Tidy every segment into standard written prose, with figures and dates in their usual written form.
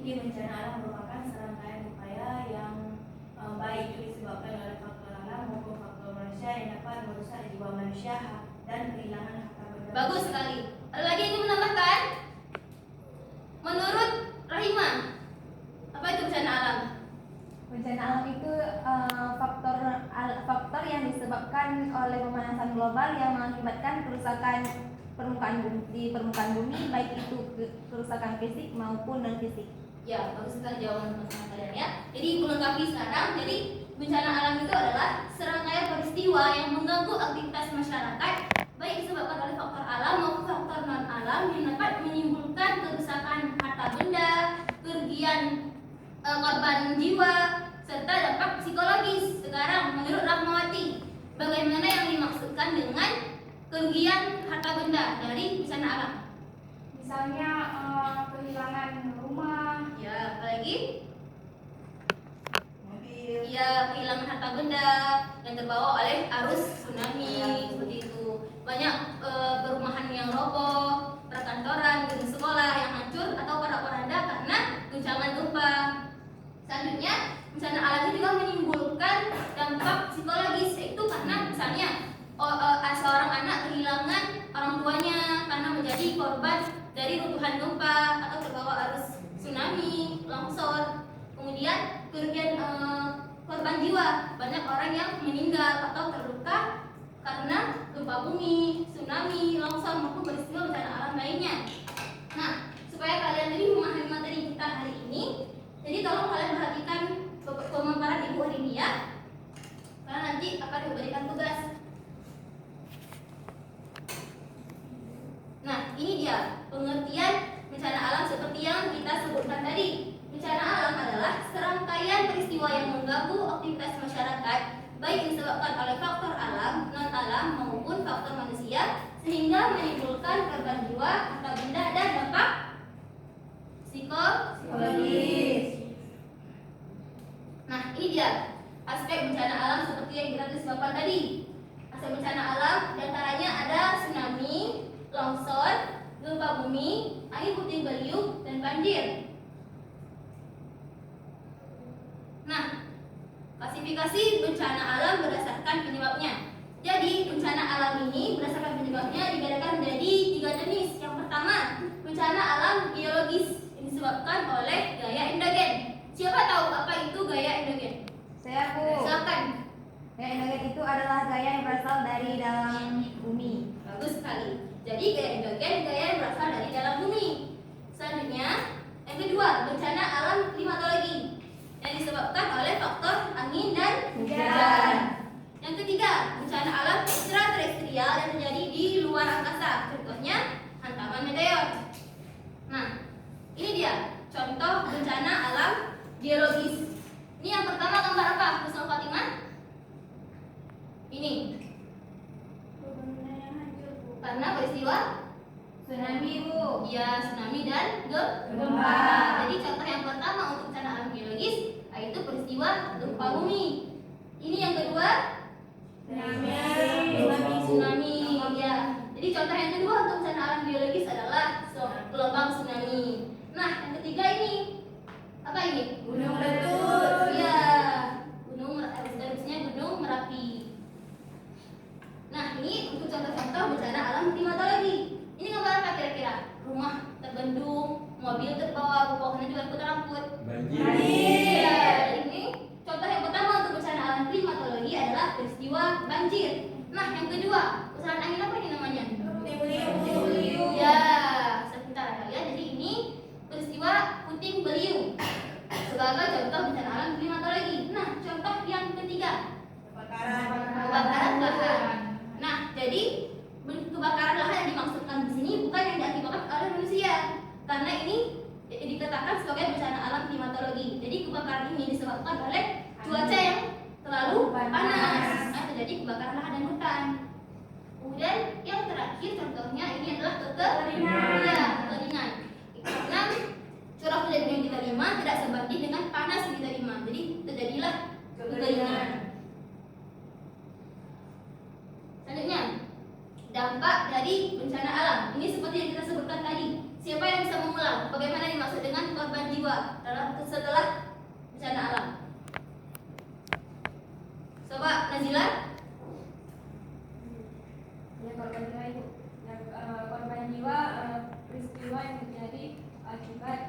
Ini bencana alam merupakan serangkaian upaya yang baik itu disebabkan oleh faktor alam maupun faktor manusia yang dapat merusak jiwa manusia dan kehilangan harta benda. Bagus sekali. Ada lagi yang menambahkan? Menurut Rahimah, apa itu bencana alam? Bencana alam itu faktor yang disebabkan oleh pemanasan global yang mengakibatkan kerusakan di permukaan bumi, baik itu kerusakan fisik maupun non fisik. Ya, bagus sekali jawaban teman-teman kalian ya. Jadi melengkapi sekarang, jadi bencana alam itu adalah serangkaian peristiwa yang mengganggu aktivitas masyarakat, baik disebabkan oleh faktor alam maupun faktor non alam yang dapat menimbulkan kerusakan harta benda, kerugian korban jiwa, serta dampak psikologis. Sekarang menurut Rahmawati, bagaimana yang dimaksudkan dengan kerugian harta benda dari bencana alam? Misalnya kehilangan rumah. Ya, apalagi? Mobil. Ya, kehilangan harta benda yang terbawa oleh arus tsunami seperti itu. Banyak perumahan yang roboh, perkantoran, gedung sekolah yang hancur atau porak-poranda karena guncangan gempa. Selanjutnya, bencana alam ini juga menimbulkan dampak psikologis, yaitu karena misalnya seorang anak kehilangan orang tuanya karena menjadi korban dari runtuhan gempa atau terbawa arus tsunami, longsor. Kemudian kerugian korban jiwa, banyak orang yang meninggal atau terluka karena gempa bumi, tsunami, longsor maupun peristiwa bencana alam lainnya. Nah, supaya kalian lebih memahami materi kita hari ini, jadi tolong kalian perhatikan pemaparan ibu hari ini ya, karena nanti akan diberikan tugas. Nah, ini dia pengertian bencana alam seperti yang kita sebutkan tadi. Bencana alam adalah serangkaian peristiwa yang mengganggu aktivitas masyarakat, baik disebabkan oleh faktor alam, non alam maupun faktor manusia, sehingga menimbulkan korban jiwa, harta benda dan dampak psikologis. Nah, ini dia aspek bencana alam seperti yang kita disebutkan tadi. Aspek bencana alam diantaranya ada tsunami, longsor, gempa bumi, angin puting beliung, dan banjir. Nah, klasifikasi bencana alam berdasarkan penyebabnya. Jadi, bencana alam ini berdasarkan penyebabnya dibedakan menjadi 3 jenis. Yang pertama, bencana alam biologis yang disebabkan oleh gaya endogen. Siapa tahu apa itu gaya endogen? Saya, Bu. Silakan. Gaya endogen itu adalah gaya yang berasal dari dalam bumi. Bagus sekali. Jadi gaya endogen gaya yang berasal dari dalam bumi. Selanjutnya, yang kedua, bencana alam klimatologi yang disebabkan oleh faktor angin dan hujan. Yang ketiga, bencana alam ekstraterestrial yang terjadi di luar angkasa. Contohnya hantaman meteor. Nah, ini dia contoh bencana alam biologis. Ini yang pertama gambar apa, Husnul Fatimah? Ini. Karena peristiwa Tsunami, Bu. ya tsunami dan Gempa. Jadi contoh yang pertama untuk bencana alam biologis yaitu peristiwa gempa bumi. Ini yang kedua tsunami ya. Jadi contoh yang kedua untuk bencana alam biologis adalah gelombang tsunami. Nah, yang ketiga ini apa ini? Gunung meletus. Iya, erupsinya Gunung Merapi. Nah, ini untuk contoh-contoh bencana alam klimatologi. Ini gambar apa kira-kira? Rumah terbendung, mobil terbawa, pohonnya juga ikut rambut. Banjir. Iya, ini contoh yang pertama untuk bencana alam klimatologi adalah peristiwa banjir. Nah, yang kedua, pusaran angin apa ini namanya? Puting beliung. Ya, sebentar kalian. Jadi ini peristiwa puting beliung sebagai contoh bencana alam klimatologi. Nah, contoh yang ketiga, kebakaran lahan. Nah, jadi kebakaran lahan yang dimaksudkan di sini bukan yang diakibatkan oleh manusia, karena ini dikatakan sebagai bencana alam klimatologi. Jadi kebakaran ini disebabkan oleh cuaca yang terlalu panas. Nah, terjadi kebakaran lahan dan hutan. Kemudian yang terakhir contohnya ini adalah kekeringan. Ya, kekeringan. Karena curah hujan yang kita terima tidak sebanding dengan panas yang kita terima. Jadi terjadilah kekeringan. Selanjutnya, dampak dari bencana alam. Ini seperti yang kita sebutkan tadi. Siapa yang bisa mengulang bagaimana dimaksud dengan korban jiwa setelah bencana alam? Coba Nazila. Ya, korban jiwa itu. Ya, korban jiwa peristiwa yang terjadi akibat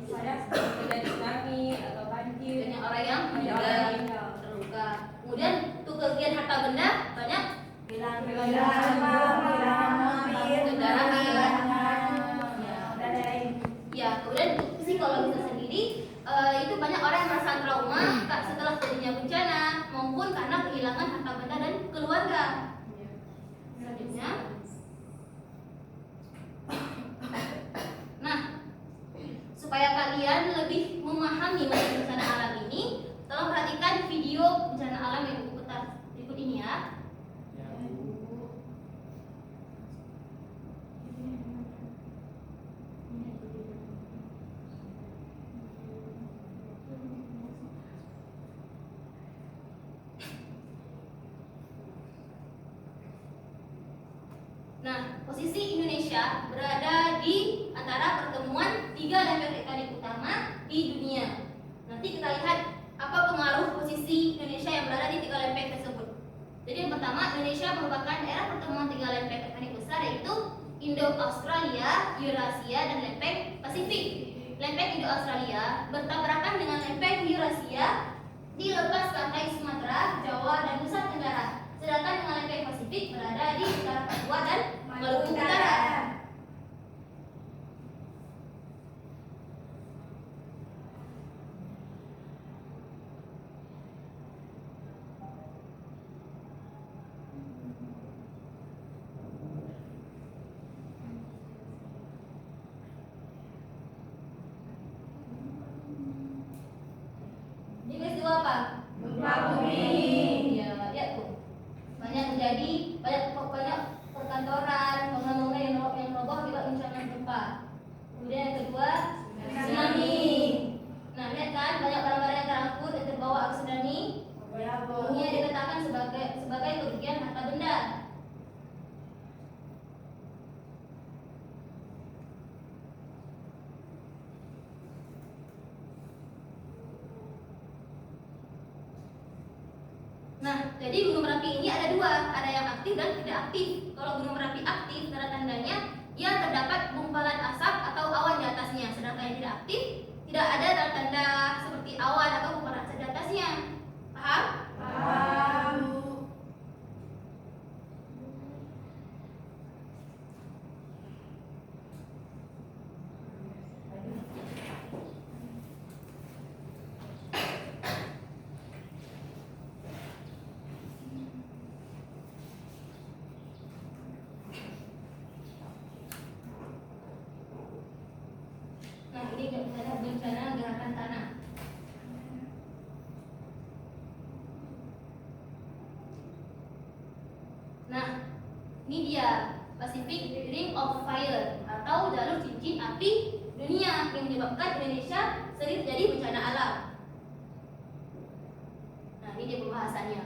misalnya terjadi tsunami atau banjir. Banyak orang yang Banyak orang yang meninggal, meninggal. terluka. Kemudian untuk kerugian harta benda banyak Hilang kendaraan. dan lain. Ya, kemudian untuk psikologisnya sendiri itu banyak orang yang merasa trauma setelah terjadinya bencana maupun karena kehilangan harta benda dan keluarga. Selanjutnya, nah, supaya kalian lebih memahami mengenai bencana alam ini, tolong perhatikan video bencana alam yang Ibu putar berikut ini ya. Nah, posisi Indonesia berada di antara pertemuan 3 lempeng tektonik utama di dunia. Nanti kita lihat apa pengaruh posisi Indonesia yang berada di 3 lempeng tersebut. Jadi yang pertama, Indonesia merupakan daerah pertemuan 3 lempeng tektonik besar, yaitu Indo-Australia, Eurasia, dan lempeng Pasifik. Lempeng Indo-Australia bertabrakan dengan lempeng Eurasia di lepas pantai Sumatera, Jawa, dan Nusa Tenggara. Sedangkan dengan lempeng Pasifik berada di utara Papua dan Maluku Utara. Ini peristiwa apa? Gempa bumi. Ya, lihat tuh. Banyak terjadi, banyak perkantoran, bangunan-bangunan yang roboh akibat bencana gempa. Kemudian yang kedua, tsunami. Nah, lihat kan banyak barang-barang yang terangkut dan terbawa arus tsunami. Ini yang dikatakan sebagai kerugian harta benda. Nah, jadi gunung Merapi ini ada 2, ada yang aktif dan tidak aktif. Kalau gunung Merapi aktif, tanda-tandanya ia terdapat gumpalan asap atau awan di atasnya. Sedangkan yang tidak aktif, tidak ada tanda-tanda seperti awan atau gumpalan asap di atasnya. Paham? Paham. Nah, ini bencana gerakan tanah. Nah, ini dia Pacific Ring of Fire atau jalur cincin api dunia yang menyebabkan Indonesia sering terjadi bencana alam. Nah, ini dia pembahasannya.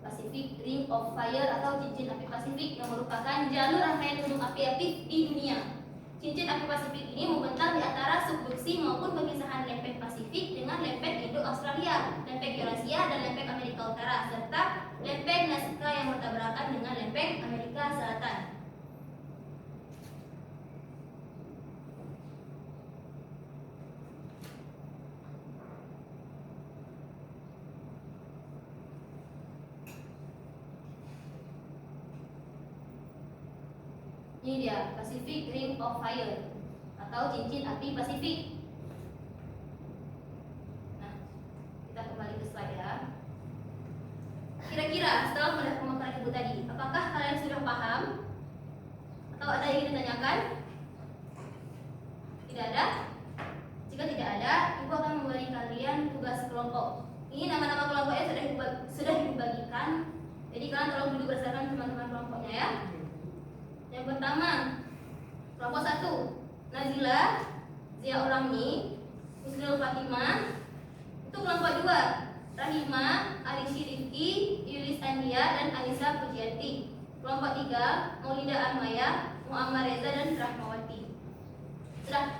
Pacific Ring of Fire atau cincin api Pasifik yang merupakan jalur rangkaian gunung api aktif di dunia. Cincin api Pasifik ini membentang di antara subduksi maupun pemisahan lempeng Pasifik dengan lempeng Indo-Australia, lempeng Eurasia, dan lempeng Amerika Utara, serta lempeng Nazca yang bertabrakan dengan lempeng Amerika Selatan. Ini dia Pacific Ring of Fire atau cincin api Pasifik. Nah, kita kembali ke slide ya. Kira-kira setelah melihat pemaparan ibu tadi, apakah kalian sudah paham? Atau ada yang ingin ditanyakan? Tidak ada? Jika tidak ada, ibu akan memberi kalian tugas kelompok. Ini nama-nama kelompoknya sudah dibagikan. Jadi kalian tolong duduk berdasarkan teman-teman kelompoknya ya. Yang pertama, kelompok 1, Nazila, Zia Urami, Husnul Fatimah. Untuk kelompok 2, Rahima, Arisi Rifki, Yulis Andia, dan Anissa Pujianti. Kelompok 3, Maulida Almaya, Muammar Reza, dan Rahmawati.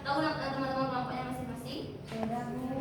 tahu teman-teman kelompoknya masing-masing? Saudara